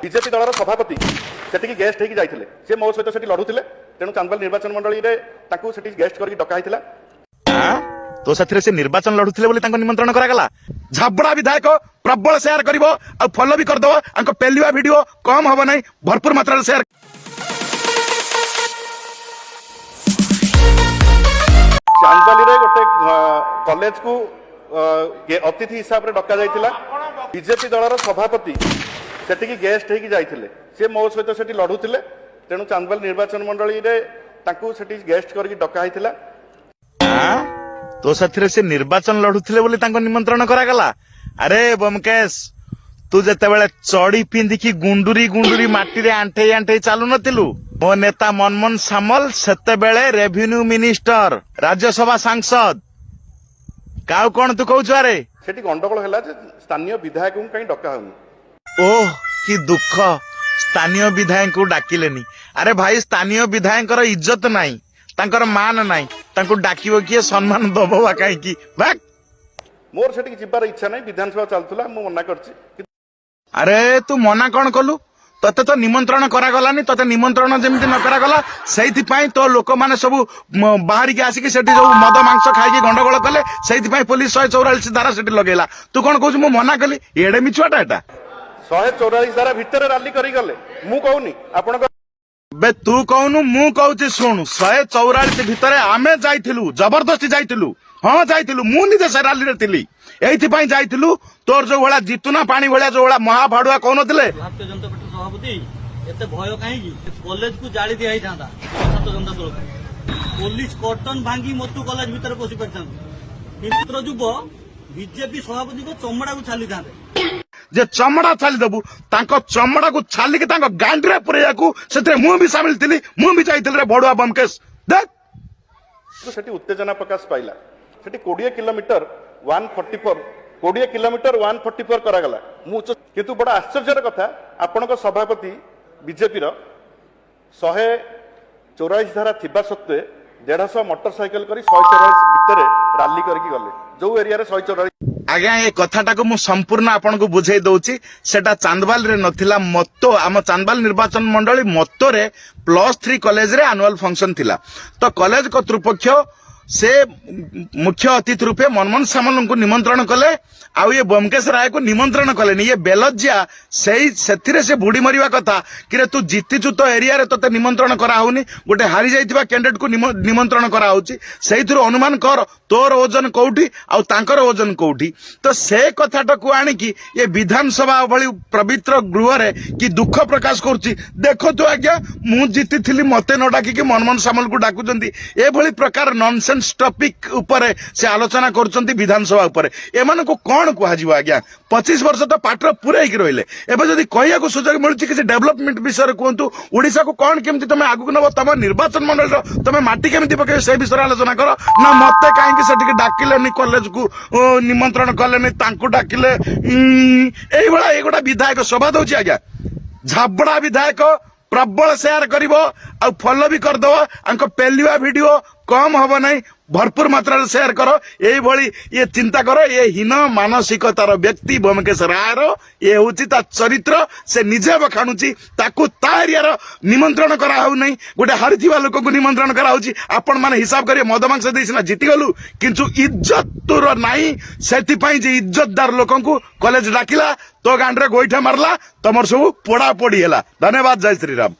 BJP दलर सभापति से गेस्ट होगी जाते सी मो सहित लड़ुले तेणु चांदबाल निर्वाचन मंडली में गेस्ट करके डका तो से निर्वाचन लड़ुले निमंत्रण करागला झाबड़ा विधायक प्रबल शेयर कर फॉलो भी करदे पेलुआ वीडियो कम हम ना भरपूर मात्रा शेयर चांदबाली गोटे कॉलेज को अतिथि हिसाब से डका जाइतिला बीजेपी दलर सभापति से गेस्ट होगी जाते सी मो सहित लड़ुले तेणु चांदबाल निर्वाचन मंडली में गेस्ट करके डका तो से निर्वाचन लड़ुले निमंत्रण करागला। अरे बमकेश तू जिते बड़े चढ़ी पिंधिकी गुंडुरी गुंडुरी माटी रे आंठे आंठे चलु नथिलु मो नेता मनमोहन सामल सेते बेले रेवेन्यू मिनिस्टर राज्यसभा सांसद काउ कौन तू कहू अरे सेठी गंडगोल है स्थानीय विधायक कहीं डका होनी। ओह कि दुख स्थानीय विधायक को डाकिलेनी। अरे भाई स्थानीय विधायक इज्जत नहीं तांकर मान नहीं तांको डाकिबो किए सम्मान दबो बा काई की भाग मोर सेठी जिबार इच्छा नहीं विधानसभा चलतला मु मना करछि। अरे तू मना कौन कलु तते तो निमंत्रण करागलानी तते निमंत्रण जेमिति न करागला सेइथि पई तो लोक माने सब बाहर के आसिक सेठी जो मद मांस खाइके गंडगोल कले सेइथि पई पुलिस 144 धारा सेठी लगेला तू कौन कहू मु मना कली एडे मिछुआटा एटा 144 धारा भितर रैली करी गले मु कहूनी आपण बे तू कहनु मु कहूची शुणु 144 भितर आमे जाइथिलु जबरदस्ती जाइथिलु हाँ जाइथिलु मु निजे से रैली रे थिली एइथि पई जाइथिलु तोर जो भला जितुना पानी भलिया जो भला महाभाडुआ कहू नथिले भारतीय जनता पार्टी सभापति एते भय काहे की कॉलेज को जाली दिया ही थांदा भारतीय जनता दल पुलिस कर्टन भांगी मत्तु कॉलेज भीतर पसी परथान मित्र जुब बीजेपी सभापति को चमड़ा को छाली थांदे जे चमड़ा छाली देबू तांको चमड़ा को छाली के तांको गांडरे पुरेया को सेते मु भी शामिल थिली मु भी जाइथिल रे भडुआ बमकेश देख तो सेठी उत्तेजना प्रकाश पाइला सेठी 20 किलोमीटर 144 करागला किंतु बड़ा आश्चर्यर कथा आपणक सभापति बीजेपी 144 धारा थिबा सत्वे 150 मोटरसाइकेल करी 144 भितर रैली करके गले जो एरिया रे 144 आज्ञा ये कथाटा को मु संपूर्ण आपन को बुझाई दउची सेटा चांदबाल रे नथिला मत्तो आम चांदबाल निर्वाचन मंडली मत्तो रे +3 कॉलेज रे एनुअल फंक्शन थिला तो कॉलेज कर्तृपक्ष से मुख्य अतिथि रूपे मनमोहन सामल को निमंत्रण कले आउ ये बमकेश राय को निमंत्रण कले ये बेलज्जिया से बुड़ी मरिवा कथा कि तू जीतिचु तो एरिया रे तते निमंत्रण करा होनी गोटे हारी जाइथिबा कैंडिडेट को निमंत्रण करा होची सेइथुर अनुमान कर तोर ओजन कोउठी आउ तांकर ओजन कोउठी तो से कथाटा को आनी कि ये विधानसभा भली पवित्र गृह रे कि दुख प्रकाश करची देखो तो आज्ञा मु जीतिथिली मते न डाकी कि मनमोहन सामल को डाकुचंती ए भली प्रकार नॉनसेंस टॉपिक ऊपर से आलोचना करचंती विधानसभा ऊपर एमान को कौन कहजिबो आज्ञा 25 वर्ष तो पाटर पूरे ही रहिले एबे जदी कहिया को सुजोग मिलुची कि डेवलपमेंट विषय कोंतु ओडिसा को कौन केमती तमे आगु नबो तम निर्वाचन मंडल तमे माटी केमती पके से विषय आलोचना करो ना मते काहे कि सेठी डाकिलेनी कॉलेज को निमंत्रण कलेनी तांको डाकिले एई बडा एगोटा विधायक सभा दउची आज्ञा झाबड़ा विधायक प्रबल शेयर कर फॉलो भी करदे पेलुआ वीडियो कम हम ना भरपूर मात्रा शेयर करो यही भली ये चिंता करो ये हीन मानसिकतार व्यक्ति बमकेश रायर ये होची ता चरित्र से निजे बखाणुची ताकू ता एरिया निमंत्रण करा हो नहीं गोटे हारिथिबा लोक को निमंत्रण करा होची आपण माने हिसाब करिए मद मांस देसिना जीति गलु किंतु इज्जत तोर नाही सेति पई जे इज्जतदार लोकन को कॉलेज डाकिला तो गांडरे गोइठा मारला तमर सब पोड़ा पोड़ी हैला। धन्यवाद। जय श्री राम।